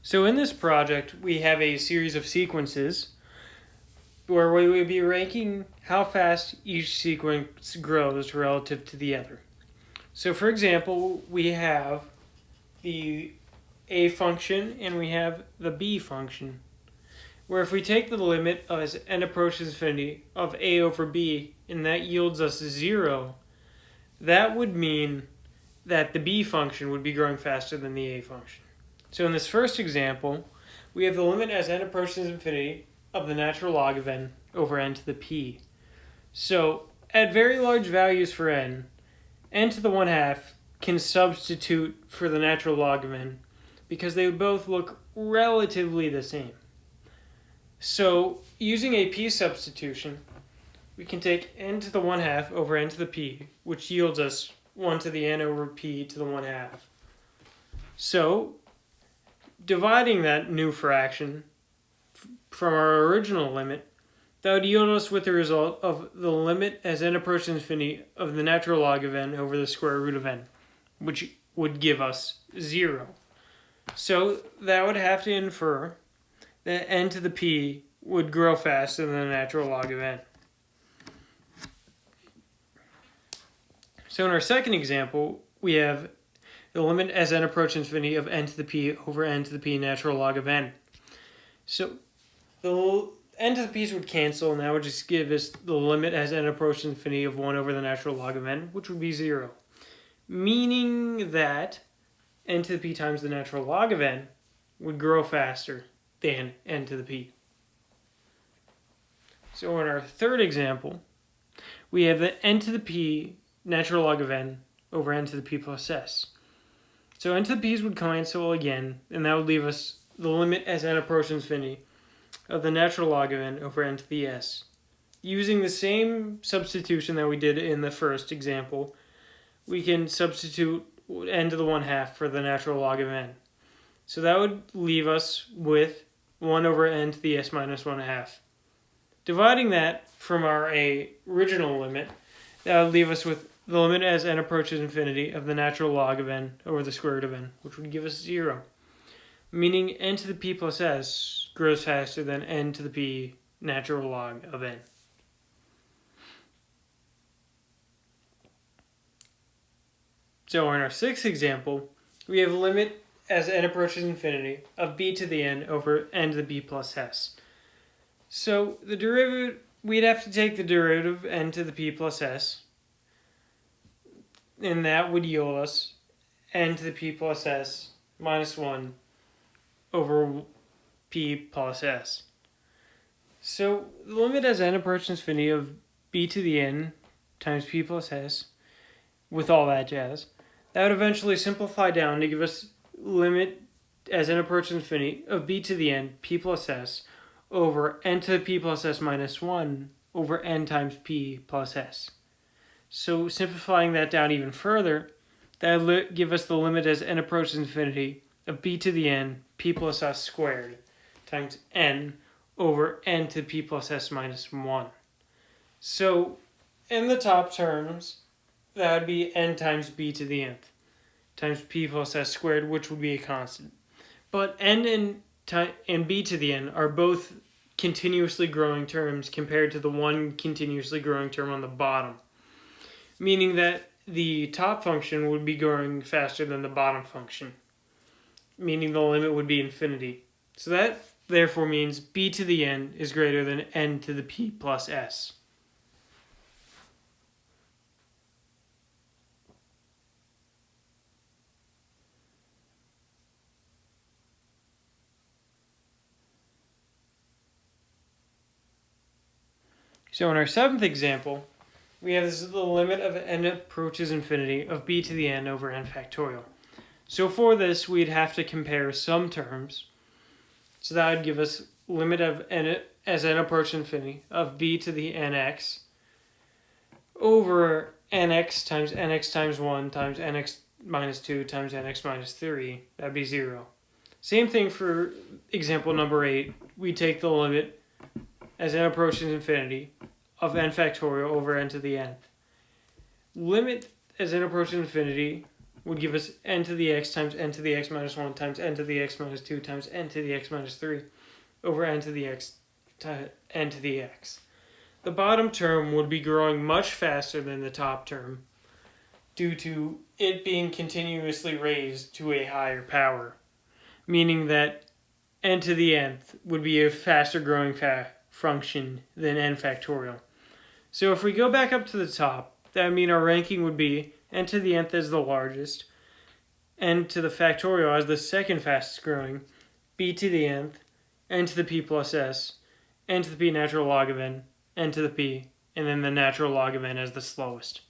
So in this project, we have a series of sequences where we will be ranking how fast each sequence grows relative to the other. So for example, we have the a function and we have the b function, where if we take the limit as n approaches infinity of a over b and that yields us 0, that would mean that the b function would be growing faster than the a function. So in this first example, we have the limit as n approaches infinity of the natural log of n over n to the p. So at very large values for n to the 1/2 can substitute for the natural log of n because they would both look relatively the same. So using a p substitution, we can take n to the 1/2 over n to the p, which yields us 1 to the n over p to the 1/2. So dividing that new fraction from our original limit, that would yield us with the result of the limit as n approaches infinity of the natural log of n over the square root of n, which would give us 0. So that would have to infer that n to the p would grow faster than the natural log of n. So in our second example, we have the limit as n approaches infinity of n to the p over n to the p natural log of n. So the n to the p's would cancel, and that would just give us the limit as n approaches infinity of 1 over the natural log of n, which would be 0. Meaning that n to the p times the natural log of n would grow faster than n to the p. So in our third example, we have the n to the p natural log of n over n to the p plus s. So n to the p's would cancel again, and that would leave us the limit as n approaches infinity of the natural log of n over n to the s. Using the same substitution that we did in the first example, we can substitute n to the 1/2 for the natural log of n. So that would leave us with 1 over n to the s minus 1/2. Dividing that from our original limit, that would leave us with the limit as n approaches infinity of the natural log of n over the square root of n, which would give us 0. Meaning n to the p plus s grows faster than n to the p natural log of n. So in our sixth example, we have a limit as n approaches infinity of b to the n over n to the b plus s. So the derivative, we'd have to take the derivative of n to the p plus s, and that would yield us n to the p plus s minus 1 over p plus s. So the limit as n approaches infinity of b to the n times p plus s, with all that jazz, that would eventually simplify down to give us limit as n approaches infinity of b to the n p plus s over n to the p plus s minus 1 over n times p plus s. So simplifying that down even further, that would give us the limit as n approaches infinity of b to the n p plus s squared times n over n to the p plus s minus 1. So in the top terms, that would be n times b to the nth times p plus s squared, which would be a constant. But n and b to the n are both continuously growing terms compared to the one continuously growing term on the bottom, meaning that the top function would be growing faster than the bottom function, meaning the limit would be infinity. So that therefore means b to the n is greater than n to the p plus s. So in our seventh example, we have the limit of n approaches infinity of b to the n over n factorial. So for this, we'd have to compare some terms. So that would give us limit of n as n approaches infinity of b to the nx over nx times 1 times nx minus 2 times nx minus 3. That'd be 0. Same thing for example number 8. We take the limit as n approaches infinity of n factorial over n to the nth. Limit as n approaches infinity would give us n to the x times n to the x minus 1 times n to the x minus 2 times n to the x minus 3 over n to the x to n to the x. The bottom term would be growing much faster than the top term due to it being continuously raised to a higher power, meaning that n to the nth would be a faster growing function than n factorial. So if we go back up to the top, that would mean our ranking would be n to the nth as the largest, n to the factorial as the second fastest growing, b to the nth, n to the p plus s, n to the p natural log of n to the p, and then the natural log of n as the slowest.